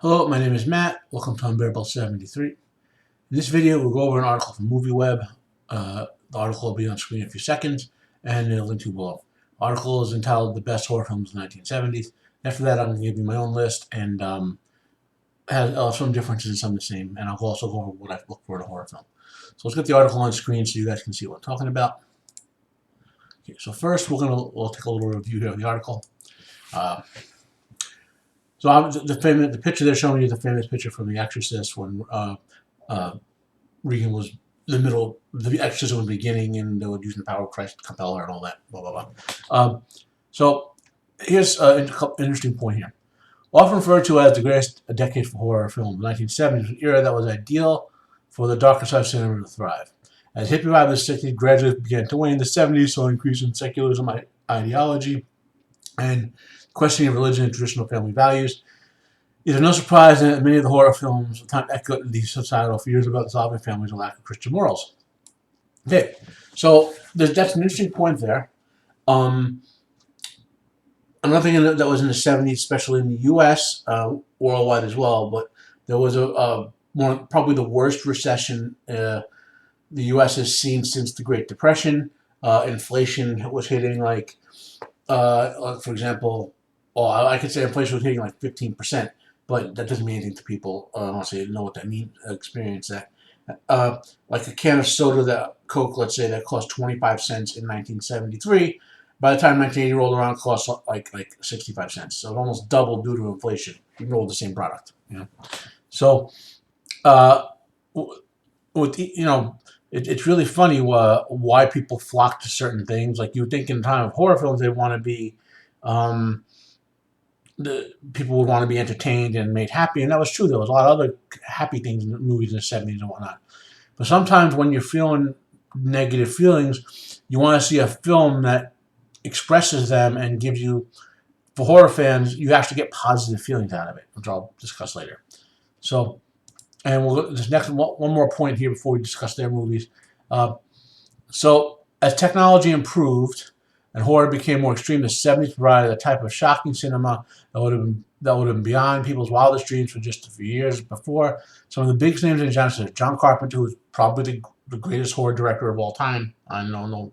Hello, my name is Matt. Welcome to Unbearable 73. In this video, we'll go over an article from MovieWeb. The article will be on screen in a few seconds, and it'll link to below. The article is entitled The Best Horror Films of the 1970s. After that, I'm going to give you my own list, and has some differences and some the same, and I'll also go over what I've looked for in a horror film. So let's get the article on screen so you guys can see what I'm talking about. Okay, so first, we'll take a little review here of the article. So the picture they're showing you, the famous picture from The Exorcist when Regan was the exorcism was beginning, and they were using the power of Christ to compel her and all that, blah, blah, blah. So here's an interesting point here. Often referred to as the greatest decade for horror film, the 1970s was an era that was ideal for the darker side of cinema to thrive. As hippie vibe of the 60s gradually began to wane, the 70s saw an increase in secularism ideology and questioning of religion and traditional family values. It is no surprise that many of the horror films at the time echoed these societal fears about dissolving families and lack of Christian morals. Okay, so that's an interesting point there. Another thing that was in the 70s, especially in the U.S., worldwide as well, but there was probably the worst recession the U.S. has seen since the Great Depression. Inflation was hitting for example, I could say inflation was hitting like 15%, but that doesn't mean anything to people unless they know what that means, experience that. Like a can of soda, Coke, let's say, that cost 25 cents in 1973, by the time 1980 rolled around, it cost like 65 cents. So it almost doubled due to inflation, even though the same product. So, it's really funny why people flock to certain things. Like you would think in the time of horror films, they want to be, the people would want to be entertained and made happy, and that was true. There was a lot of other happy things in the movies in the 70s and whatnot. But sometimes when you're feeling negative feelings, you want to see a film that expresses them and gives you, for horror fans, you actually get positive feelings out of it, which I'll discuss later. So, and we'll this next one more point here before we discuss their movies. So, as technology improved and horror became more extreme, the 70s provided a type of shocking cinema that would have been beyond people's wildest dreams for just a few years before. Some of the biggest names in the genre, such as John Carpenter, who's probably the greatest horror director of all time. I don't know.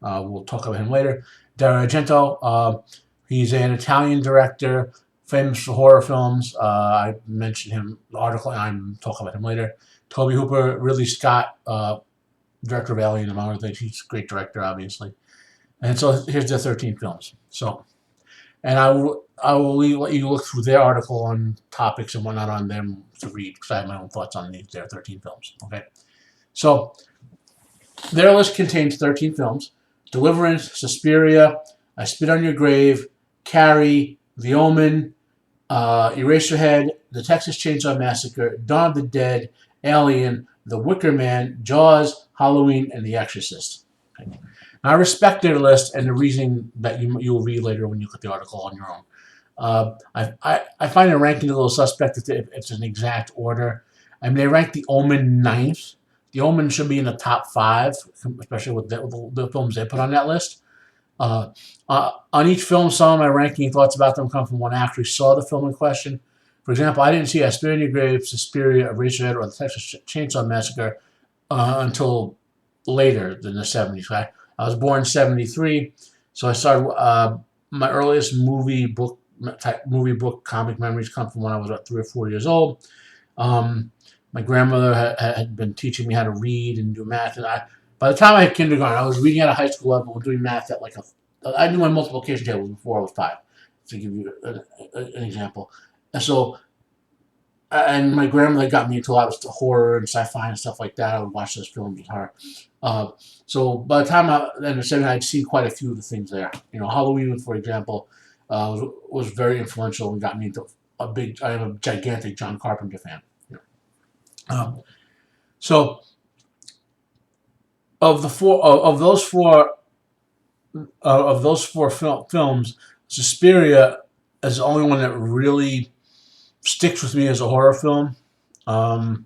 We'll talk about him later. Dario Argento, he's an Italian director, famous for horror films. I mentioned him in the article, and I'm talking about him later. Tobe Hooper, Ridley Scott, director of Alien, among other things. He's a great director, obviously. And so here's their 13 films. So, and I will let you look through their article on topics and whatnot on them to read, because I have my own thoughts on their 13 films. Okay, so their list contains 13 films: Deliverance, Suspiria, I Spit on Your Grave, Carrie, The Omen, Eraserhead, The Texas Chainsaw Massacre, Dawn of the Dead, Alien, The Wicker Man, Jaws, Halloween, and The Exorcist. Okay. Now, I respect their list and the reasoning that you will read later when you look at the article on your own. I find the ranking a little suspect if it's an exact order. I mean, they rank The Omen 9th. The Omen should be in the top 5, especially with the films they put on that list. On each film, some of my ranking thoughts about them come from when I actually saw the film in question. For example, I didn't see I Spit on Your Grave, Suspiria, Eraserhead, or The Texas Chainsaw Massacre until later than the 70s. I was born in 73, so I started, my earliest movie book comic memories come from when I was about 3 or 4 years old. My grandmother had been teaching me how to read and do math, and by the time I had kindergarten, I was reading at a high school level and doing math at I knew my multiplication table before I was 5, to give you an example. And so, and my grandmother got me into a lot of horror and sci-fi and stuff like that. I would watch those films with her. So by the time in the 70s, I'd seen quite a few of the things there. Halloween, for example, was very influential and got me into I am a gigantic John Carpenter fan. So of those four films, Suspiria is the only one that really sticks with me as a horror film. I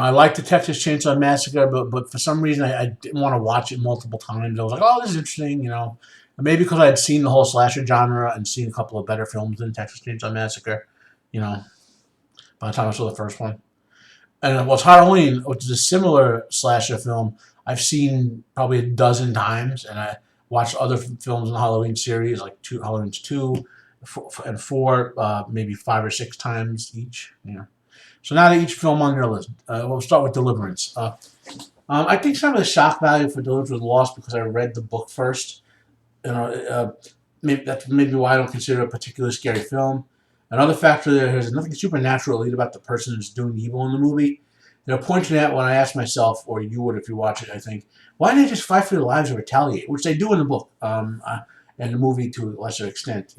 like the Texas Chainsaw Massacre, but for some reason I didn't want to watch it multiple times. I was like, oh, this is interesting, And maybe because I had seen the whole slasher genre and seen a couple of better films than Texas Chainsaw Massacre. You know, by the time I saw the first one. And what's Halloween, which is a similar slasher film, I've seen probably a dozen times, and I watched other films in the Halloween series, like Halloween's 2 and 4, maybe 5 or 6 times each. So now to each film on your list. We'll start with Deliverance. I think some of the shock value for Deliverance was lost because I read the book first. Maybe that's maybe why I don't consider it a particularly scary film. Another factor there is nothing supernatural about the person who's doing evil in the movie. They're pointing at when I ask myself, or you would if you watch it, I think, why didn't they just fight for their lives or retaliate? Which they do in the book, and the movie to a lesser extent,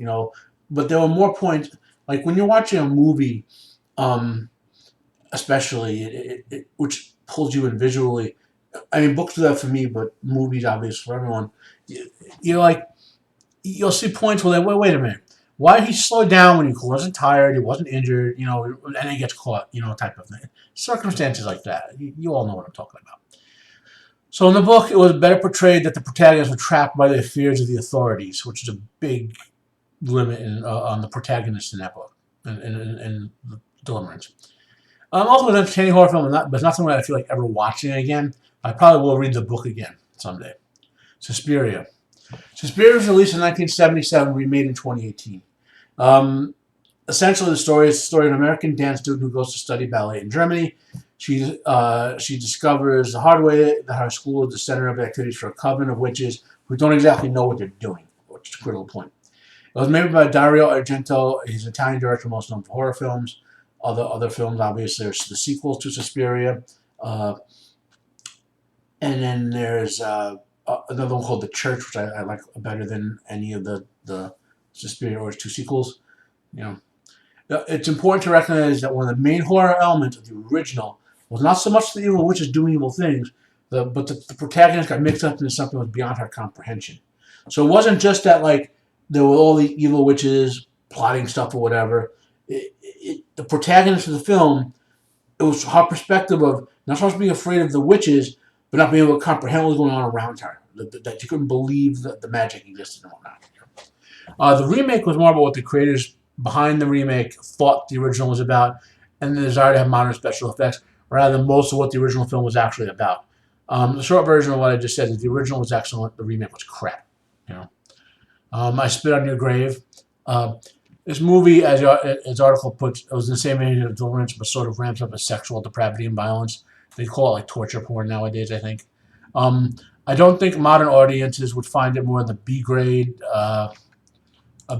But there were more points, like when you're watching a movie, especially, which pulls you in visually. I mean, books do that for me, but movies, obviously, for everyone. You're like, you'll see points where they wait a minute. Why did he slow down when he wasn't tired, he wasn't injured, and he gets caught, type of thing. Circumstances like that. You all know what I'm talking about. So in the book, it was better portrayed that the protagonists were trapped by the fears of the authorities, which is a big limit on the protagonist in that book, in Deliverance. Also, an entertaining horror film, but it's not something I feel like ever watching again. I probably will read the book again someday. Suspiria. Suspiria was released in 1977, remade in 2018. Essentially, the story is the story of an American dance student who goes to study ballet in Germany. She discovers the hard way that her school is the center of activities for a coven of witches who don't exactly know what they're doing, which is a critical point. It was made by Dario Argento. He's an Italian director, most known for horror films. Other films, obviously, there's the sequels to Suspiria. And then there's another one called The Church, which I like better than any of the Suspiria or 2 sequels. It's important to recognize that one of the main horror elements of the original was not so much the evil witches doing evil things, but the protagonist got mixed up into something that was beyond her comprehension. So it wasn't just that, like, there were all the evil witches plotting stuff or whatever. The protagonist of the film, it was her perspective of not supposed to be afraid of the witches, but not being able to comprehend what was going on around her. That you couldn't believe that the magic existed and whatnot. The remake was more about what the creators behind the remake thought the original was about, and the desire to have modern special effects, rather than most of what the original film was actually about. The short version of what I just said is the original was excellent, the remake was crap. I Spit on Your Grave. This movie, as its article puts, it was in the same age of Deliverance, but sort of ramps up a sexual depravity and violence. They call it like torture porn nowadays, I think. I don't think modern audiences would find it more the B-grade, a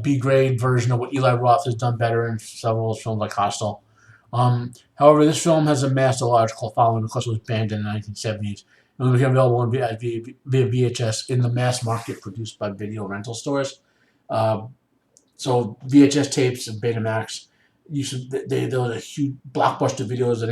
B-grade version of what Eli Roth has done better in several of his films like Hostel. However, this film has amassed a large cult following because it was banned in the 1970s and became available via VHS in the mass market produced by video rental stores. So VHS tapes and Betamax, there was a huge blockbuster videos that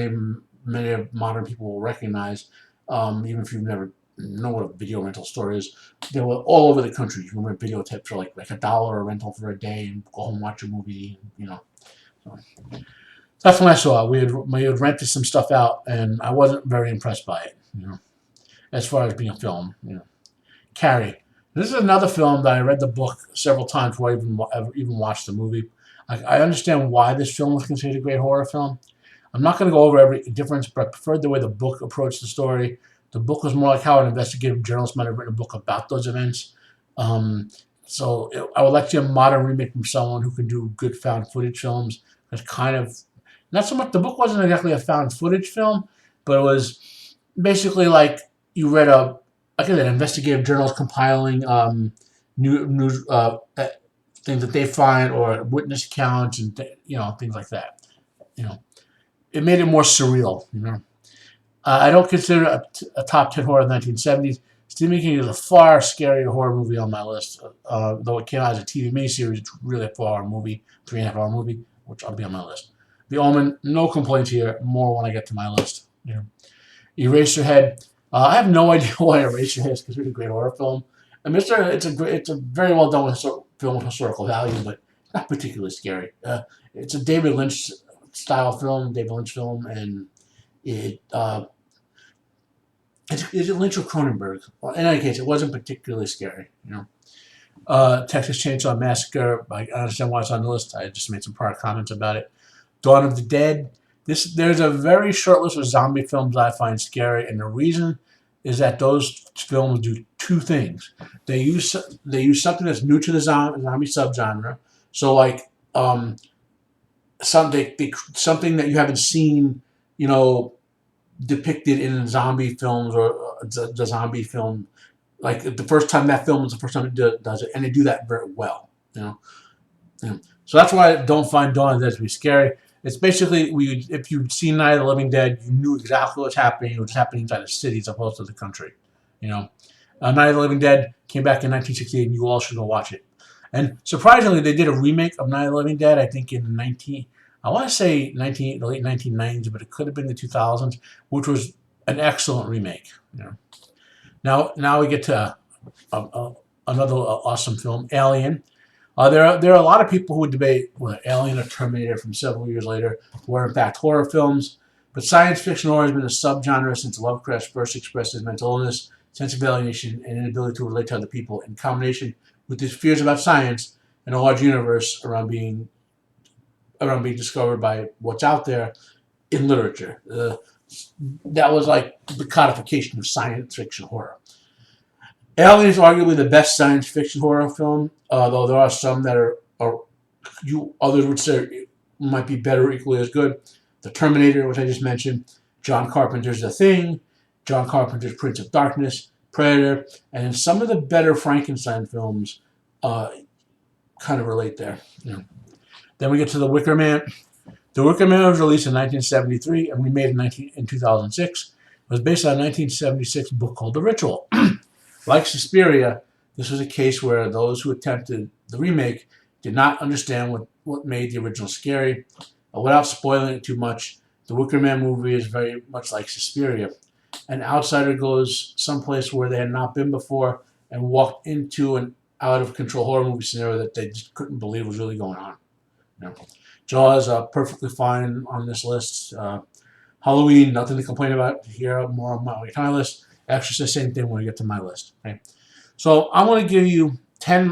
many modern people will recognize, even if you've never know what a video rental store is. They were all over the country. You can rent video tapes for like $1 a rental for a day and go home and watch a movie. So that's when I saw it. We had rented some stuff out, and I wasn't very impressed by it. As far as being a film. Carrie. This is another film that I read the book several times before I even watched the movie. I understand why this film was considered a great horror film. I'm not going to go over every difference, but I preferred the way the book approached the story. The book was more like how an investigative journalist might have written a book about those events. So I would like to see a modern remake from someone who can do good found footage films. It's kind of, not so much, the book wasn't exactly a found footage film, but it was basically like you read an investigative journalist compiling news things that they find or witness accounts and things like that. It made it more surreal. I don't consider it a top 10 horror of the 1970s. Stephen King is a far scarier horror movie on my list, though it came out as a TV miniseries. It's really a 4-hour movie, 3.5-hour movie, which will be on my list. The Omen, no complaints here. More when I get to my list. Eraserhead. I have no idea why Eraserhead is considered a great horror film. I mean, it's a very well done film with historical value, but not particularly scary. It's a David Lynch style film, and it's Lynch or Cronenberg. Well, in any case, it wasn't particularly scary. Texas Chainsaw Massacre. I understand why it's on the list. I just made some prior comments about it. Dawn of the Dead. There's a very short list of zombie films I find scary, and the reason is that those films do two things. They use something that's new to the zombie subgenre. So like something that you haven't seen, depicted in zombie films or the zombie film. Like the first time that film is the first time it does it, and they do that very well. Yeah. So that's why I don't find Dawn of the Dead to be scary. It's basically if you'd seen Night of the Living Dead, you knew exactly what's happening. It was happening inside the city as opposed to the country. Night of the Living Dead came back in 1968, and you all should go watch it. And surprisingly, they did a remake of Night of the Living Dead. I think I want to say the late 1990s, but it could have been the 2000s, which was an excellent remake. Now we get to another awesome film, Alien. There are a lot of people who would debate whether Alien or Terminator from several years later were in fact horror films, but science fiction horror has been a subgenre since Lovecraft first expressed his mental illness, sense of alienation, and inability to relate to other people, in combination with his fears about science and a large universe around being discovered by what's out there in literature. That was like the codification of science fiction horror. Alien is arguably the best science fiction horror film, though there are some that others would say might be better or equally as good. The Terminator, which I just mentioned, John Carpenter's The Thing, John Carpenter's Prince of Darkness, Predator, and in some of the better Frankenstein films kind of relate there. Then we get to The Wicker Man. The Wicker Man was released in 1973 and remade in 2006. It was based on a 1976 book called The Ritual. Like Suspiria, this was a case where those who attempted the remake did not understand what made the original scary. Without spoiling it too much, the Wicker Man movie is very much like Suspiria. An outsider goes someplace where they had not been before and walked into an out-of-control horror movie scenario that they just couldn't believe was really going on. Jaws perfectly fine on this list. Halloween, nothing to complain about here. More on my list. Exorcist, same thing when we get to my list. Okay? So I want to give you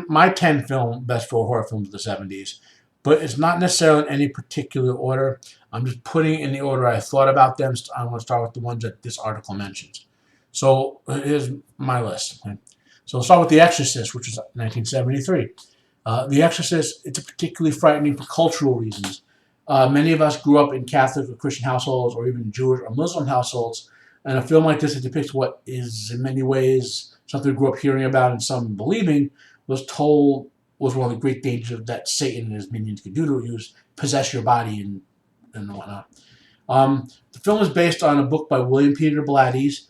my 10 best horror films of the 70s, but it's not necessarily in any particular order. I'm just putting in the order I thought about them. I want to start with the ones that this article mentions. So here's my list. Okay? So I'll start with The Exorcist, which is 1973. The Exorcist, it's particularly frightening for cultural reasons. Many of us grew up in Catholic or Christian households, or even Jewish or Muslim households, and a film like this that depicts what is in many ways something we grew up hearing about and some believing was one of the great dangers that Satan and his minions could do to you, possess your body and whatnot. The film is based on a book by William Peter Blatty's.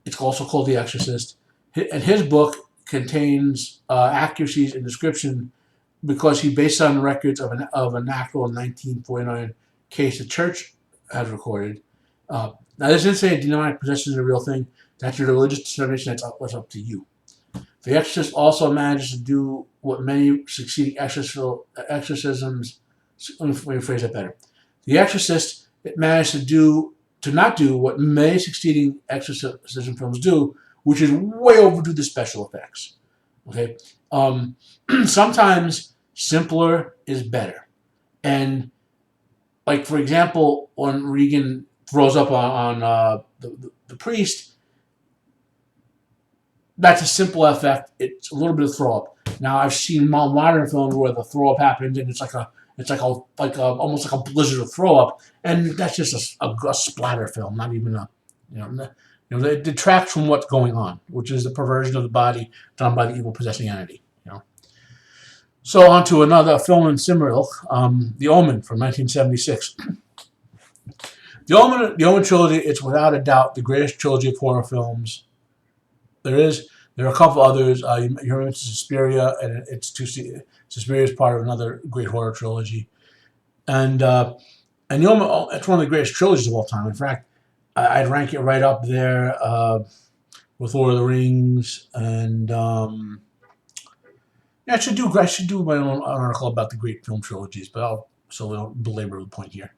It's also called The Exorcist. And his book contains accuracies in description because he based on records of an actual 1949 case the church has recorded. Now, this didn't say demonic possession is a real thing. That's your religious determination. That's up to you. The Exorcist also manages to do what many succeeding exorcisms. Let me phrase that better. The Exorcist managed to not do what many succeeding exorcism films do, which is way overdo the special effects. Okay, sometimes simpler is better, and like for example, when Regan throws up on the priest, that's a simple effect. It's a little bit of throw up. Now I've seen modern films where the throw up happens and it's almost like a blizzard of throw up, and that's just a splatter film, not even it detracts from what's going on, which is the perversion of the body done by the evil possessing entity. So on to another film in similar ilk, The Omen from 1976. The Omen trilogy, it's without a doubt the greatest trilogy of horror films there is. There are a couple others. You remember Suspiria, and Suspiria is part of another great horror trilogy. And The Omen, it's one of the greatest trilogies of all time. In fact, I'd rank it right up there with Lord of the Rings, and I should do my own article about the great film trilogies, but so we don't belabor the point here.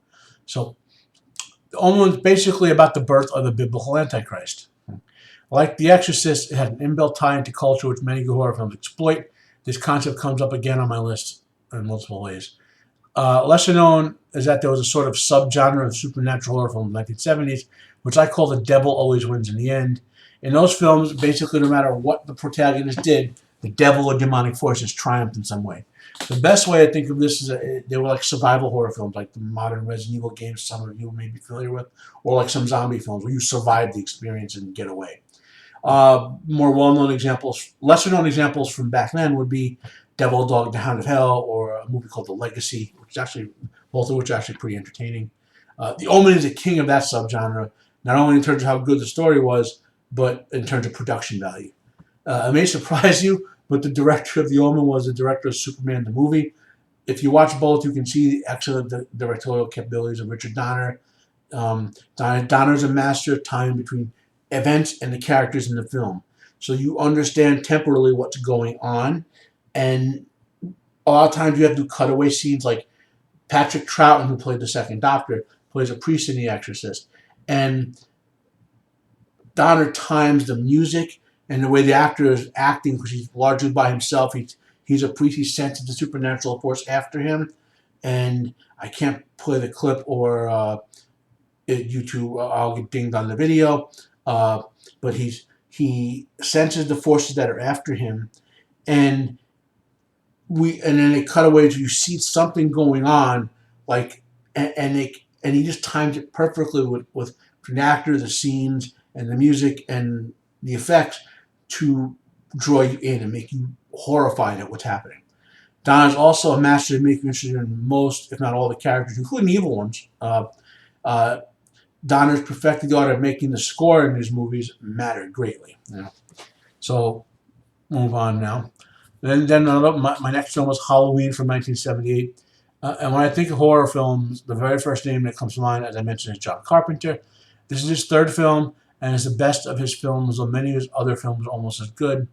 So The Omen is basically about the birth of the biblical Antichrist. Like The Exorcist, it has an inbuilt tie into culture which many good horror films exploit. This concept comes up again on my list in multiple ways. Lesser known is that there was a sort of subgenre of supernatural horror film in the 1970s, which I call the devil always wins in the end. In those films, basically, no matter what the protagonist did, the devil or demonic forces triumphed in some way. The best way I think of this is they were like survival horror films, like the modern Resident Evil games some of you may be familiar with, or like some zombie films where you survive the experience and get away. More well-known examples, lesser-known examples from back then would be Devil Dog, The Hound of Hell, or a movie called The Legacy, which is actually both of which are actually pretty entertaining. The Omen is the king of that subgenre, not only in terms of how good the story was, but in terms of production value. It may surprise you, but the director of The Omen was the director of Superman the movie. If you watch both, you can see the excellent directorial capabilities of Richard Donner. Donner's a master of time between events and the characters in the film. So you understand temporally what's going on. And a lot of times you have to do cutaway scenes, like Patrick Troughton, who played the second Doctor, plays a priest in The Exorcist. And Donner times the music and the way the actor is acting, because he's largely by himself. He's a priest. He senses the supernatural force after him. And I can't play the clip, or YouTube, I'll get dinged on the video. But he senses the forces that are after him, and then they cut away to you see something going on, like and he just times it perfectly with the actor, the scenes, and the music and the effects to draw you in and make you horrified at what's happening. Don is also a master of making you interested in most, if not all, the characters, including the evil ones. Donner's perfected the art of making the score in his movies matter greatly. So, move on now. Then my next film was Halloween from 1978. And when I think of horror films, the very first name that comes to mind, as I mentioned, is John Carpenter. This is his third film, and it's the best of his films, though many of his other films are almost as good.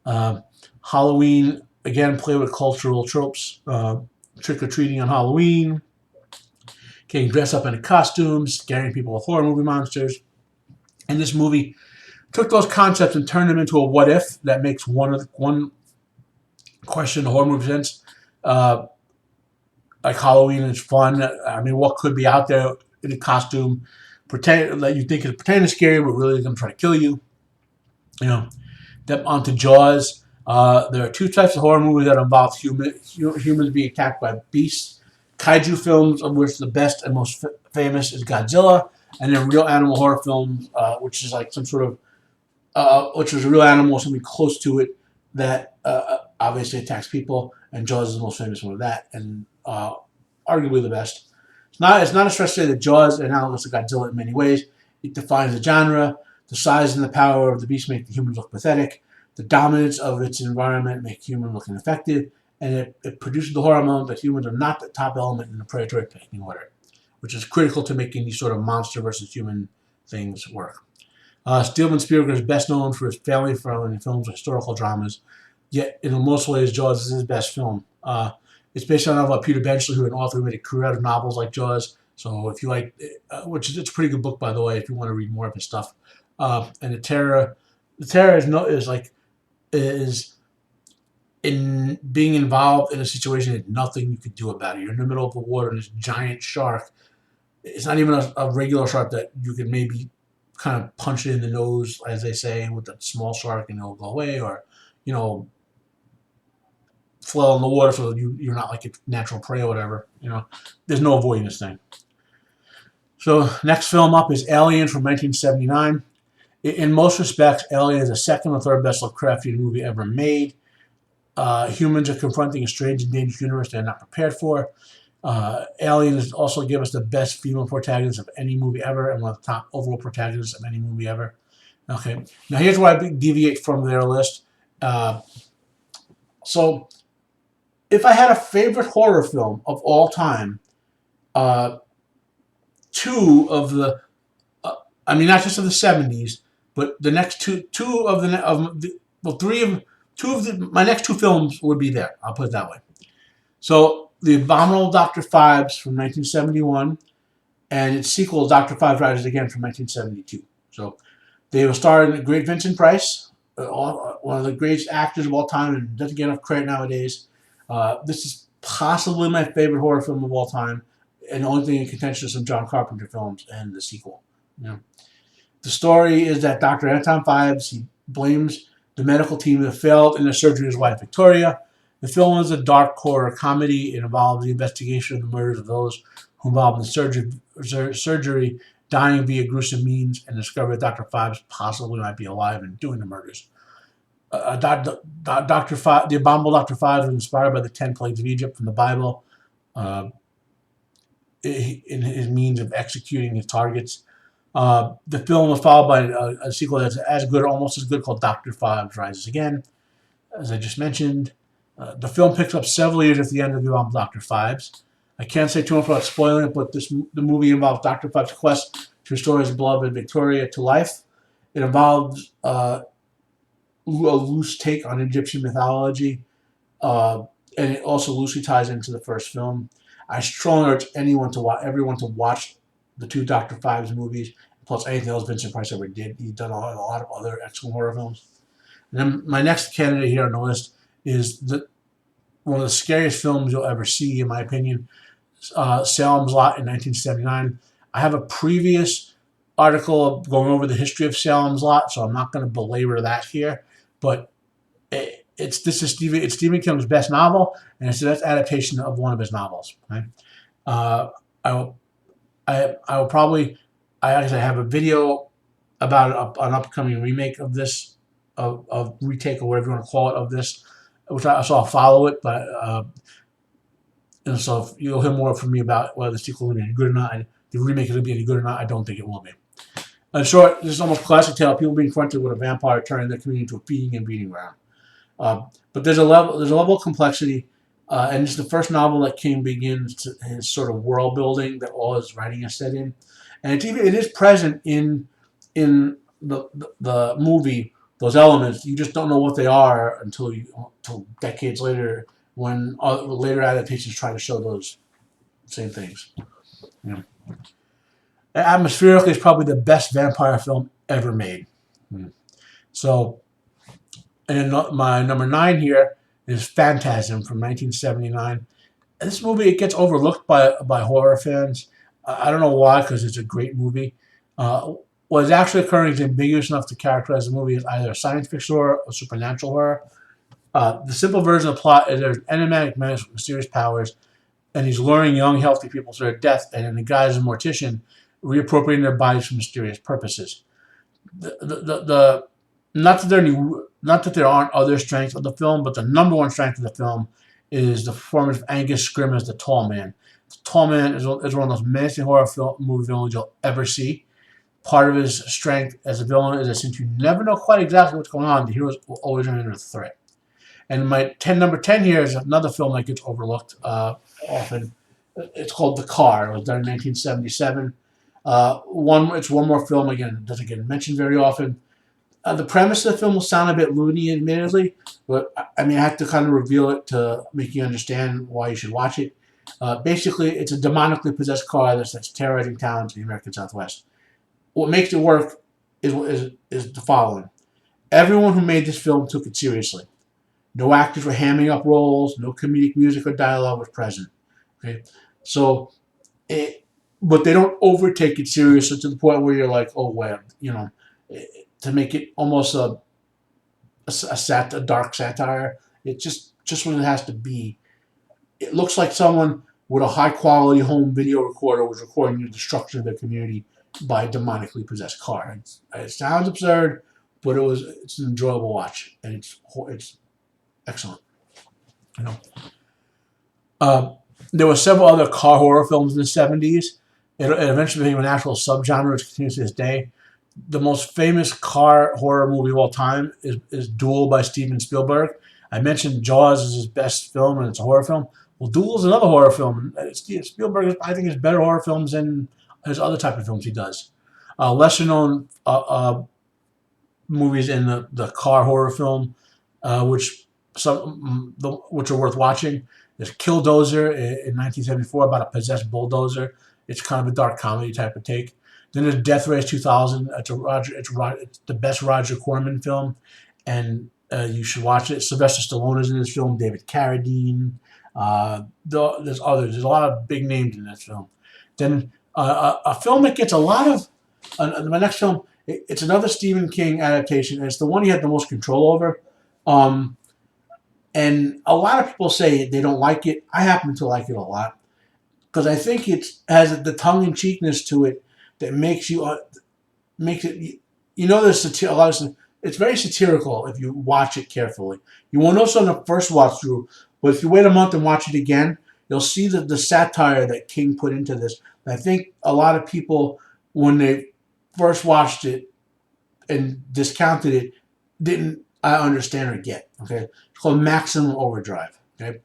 Halloween, again, play with cultural tropes. Trick-or-treating on Halloween, getting dressed up in costumes, scaring people with horror movie monsters. And this movie took those concepts and turned them into a what if that makes one question the horror movie presents. Like Halloween is fun. I mean, what could be out there in a costume pretend that you think is pretending scary, but really going to try to kill you? Then onto Jaws. There are two types of horror movies that involve humans being attacked by beasts. Kaiju films, of which the best and most famous is Godzilla, and then real animal horror films, which is like some sort of, which is a real animal, something close to it that obviously attacks people, and Jaws is the most famous one of that, and arguably the best. It's not a stretch to say that Jaws is analogous to Godzilla in many ways. It defines the genre. The size and the power of the beast make the humans look pathetic. The dominance of its environment make humans look ineffective. And it produces the horror element that humans are not the top element in the predatory pecking order, which is critical to making these sort of monster versus human things work. Spielberg is best known for his family-friendly films and historical dramas, yet in most ways, Jaws is his best film. It's based on a novel by Peter Benchley, who an author who made a career out of novels like Jaws. So if you like, it's a pretty good book, by the way, if you want to read more of his stuff. And the terror is in being involved in a situation that nothing you could do about it. You're in the middle of the water and this giant shark. It's not even a regular shark that you can maybe kind of punch it in the nose, as they say, with a small shark and it'll go away, or, flail in the water so you're not like a natural prey or whatever. There's no avoiding this thing. So next film up is Alien from 1979. In most respects, Alien is the second or third best Lovecraftian movie ever made. Humans are confronting a strange and dangerous universe they're not prepared for. Aliens also give us the best female protagonist of any movie ever, and one of the top overall protagonists of any movie ever. Okay, now here's where I deviate from their list. So, if I had a favorite horror film of all time, two of the, not just of the 70s, but the next my next two films would be there. I'll put it that way. So, The Abominable Dr. Phibes from 1971, and its sequel, Dr. Phibes Rises Again from 1972. So, they were starring the great Vincent Price, one of the greatest actors of all time, and doesn't get enough credit nowadays. This is possibly my favorite horror film of all time, and the only thing in contention is some John Carpenter films and the sequel. You know, the story is that Dr. Anton Phibes, he blames the medical team that failed in the surgery of his wife Victoria. The film is a dark horror comedy. It involves the investigation of the murders of those who involved in the surgery dying via gruesome means, and discovery that Dr. Phibes possibly might be alive and doing the murders. The Abominable Dr. Phibes was inspired by the 10 plagues of Egypt from the Bible uh, in his means of executing his targets. The film was followed by a sequel that's as good, or almost as good, called Dr. Phibes Rises Again, as I just mentioned. The film picks up several years at the end of the Abominable Dr. Phibes. I can't say too much without spoiling it, but the movie involves Dr. Phibes' quest to restore his beloved Victoria to life. It involves a loose take on Egyptian mythology, and it also loosely ties into the first film. I strongly urge everyone to watch the two Dr. Phibes movies, plus anything else Vincent Price ever did. He's done a lot of other excellent horror films. And then my next candidate here on the list is one of the scariest films you'll ever see, in my opinion, Salem's Lot in 1979. I have a previous article going over the history of Salem's Lot, so I'm not going to belabor that here. But it's Stephen King's best novel, and it's the best adaptation of one of his novels. Right? I will probably actually have a video about an upcoming remake of this, of retake or whatever you want to call it, of this, which I'll follow it, but and so you'll hear more from me about whether the sequel will be any good or not. The remake is going to be any good or not. I don't think it will be. In short, this is almost a classic tale of people being confronted with a vampire turning their community into a feeding and breeding ground. But there's a level of complexity, and it's the first novel that King begins his sort of world building that all his writing is set in, and it is present in the movie. Those elements, you just don't know what they are until decades later, when later adaptations try to show those same things. Yeah. Atmospherically, it's probably the best vampire film ever made. So, and my number 9 here is Phantasm from 1979. And this movie, it gets overlooked by horror fans. I don't know why, because it's a great movie. What is actually occurring is ambiguous enough to characterize the movie as either a science fiction horror or supernatural horror. The simple version of the plot is there's an enigmatic menace with mysterious powers, and he's luring young, healthy people to their death, and in the guise of a mortician, reappropriating their bodies for mysterious purposes. Not that there aren't other strengths of the film, but the number one strength of the film is the performance of Angus Scrimm as the Tall Man. The Tall Man is one of those menacing horror movie villains you'll ever see. Part of his strength as a villain is that since you never know quite exactly what's going on, the heroes will always remain under threat. And my number 10 here is another film that gets overlooked often. It's called The Car. It was done in 1977. It's one more film, again, it doesn't get mentioned very often. The premise of the film will sound a bit loony, admittedly, but I have to kind of reveal it to make you understand why you should watch it. Basically, it's a demonically possessed car that's terrorizing towns in the American Southwest. What makes it work is the following. Everyone who made this film took it seriously. No actors were hamming up roles. No comedic music or dialogue was present. Okay, so but they don't overtake it seriously to the point where you're like, oh well, to make it almost a dark satire. It's just what it has to be. It looks like someone with a high quality home video recorder was recording the destruction of their community by a demonically possessed car. It sounds absurd, but it's an enjoyable watch, and it's excellent. There were several other car horror films in the 70s. It eventually became an actual subgenre which continues to this day. The most famous car horror movie of all time is Duel by Steven Spielberg. I mentioned Jaws is his best film, and it's a horror film. Well, Duel is another horror film. Spielberg, I think, has better horror films than his other type of films he does. Lesser known movies in the car horror film, which are worth watching. There's Killdozer in 1974 about a possessed bulldozer. It's kind of a dark comedy type of take. Then there's Death Race 2000. It's the best Roger Corman film, and you should watch it. Sylvester Stallone is in this film. David Carradine, There's others. There's a lot of big names in this film. Then a film that gets a lot of my next film. It's another Stephen King adaptation. And it's the one he had the most control over. And a lot of people say they don't like it. I happen to like it a lot because I think it has the tongue-in-cheekness to it that makes it. You know, there's a lot of. It's very satirical if you watch it carefully. You won't notice on the first watch through, but if you wait a month and watch it again, you'll see the satire that King put into this. And I think a lot of people, when they first watched it and discounted it, didn't understand or get. Okay, it's called Maximum Overdrive. Okay,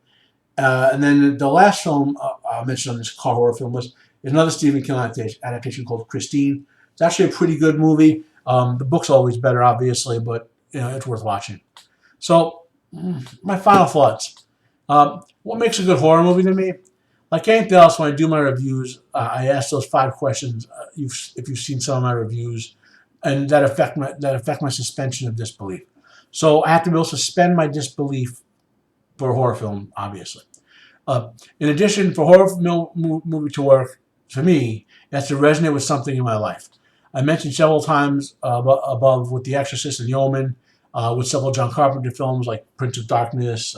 and then the last film I mentioned on this car horror film is another Stephen King adaptation called Christine. It's actually a pretty good movie. The book's always better, obviously, but it's worth watching. So, my final thoughts. What makes a good horror movie to me? Like anything else, when I do my reviews, I ask those 5 questions. If you've seen some of my reviews, and that affect my suspension of disbelief. So I have to be able to suspend my disbelief for a horror film, obviously. In addition, for horror movie to work, for me, it has to resonate with something in my life. I mentioned several times above with The Exorcist and The Omen, with several John Carpenter films like Prince of Darkness,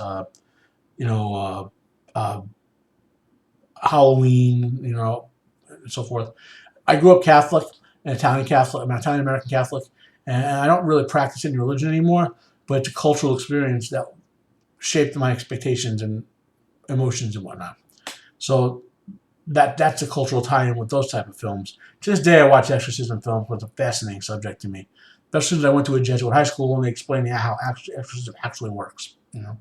Halloween, and so forth. I grew up Catholic, an Italian Catholic, I'm an Italian American Catholic, and I don't really practice any religion anymore, but it's a cultural experience that shaped my expectations and emotions and whatnot. So that's a cultural tie-in with those type of films. To this day, I watch exorcism films, but it's a fascinating subject to me. Especially since I went to a Jesuit high school and they explained how exorcism actually works. And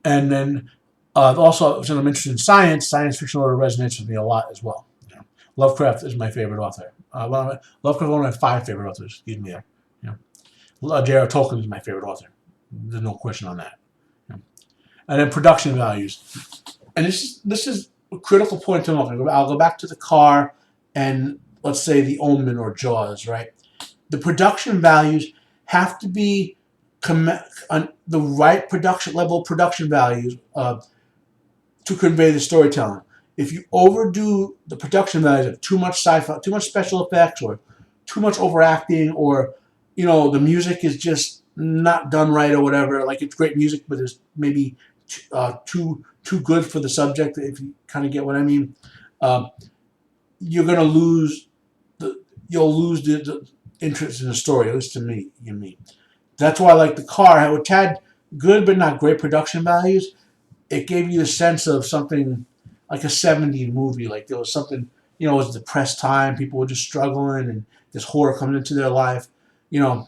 then also, since I'm interested in science fiction resonates with me a lot as well. Lovecraft is my favorite author. Lovecraft is one of my 5 favorite authors. Excuse me there. J.R. Tolkien is my favorite author. There's no question on that. And then production values. And this is a critical point to note. I'll go back to the car and let's say the Omen or Jaws, right? The production values have to be on the right production values to convey the storytelling. If you overdo the production values of too much sci-fi, too much special effects, or too much overacting, or the music is just not done right or whatever, like it's great music, but it's maybe too good for the subject, if you kind of get what I mean, you're gonna lose the interest in the story, at least to me. That's why I like the car. It had good but not great production values. It gave you the sense of something like a 70s movie. Like there was something, it was a depressed time. People were just struggling and this horror coming into their life.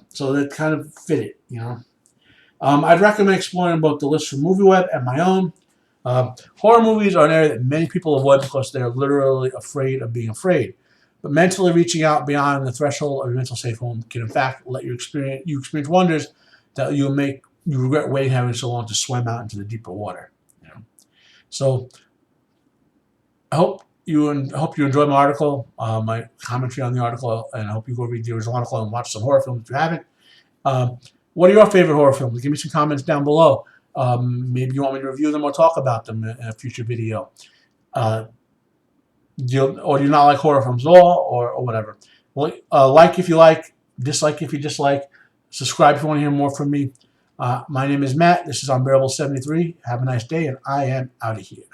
So that kind of fit it, I'd recommend exploring both the list from MovieWeb and my own. Horror movies are an area that many people avoid because they're literally afraid of being afraid. But mentally reaching out beyond the threshold of your mental safe home can in fact let you experience wonders that you regret waiting having so long to swim out into the deeper water. So I hope you enjoyed my article, my commentary on the article, and I hope you go read the original article and watch some horror films if you haven't. What are your favorite horror films? Give me some comments down below. Maybe you want me to review them or talk about them in a future video. Do you not like horror films at all, or whatever? Well, like if you like, dislike if you dislike, subscribe if you want to hear more from me. My name is Matt. This is Unbearable 73. Have a nice day, and I am out of here.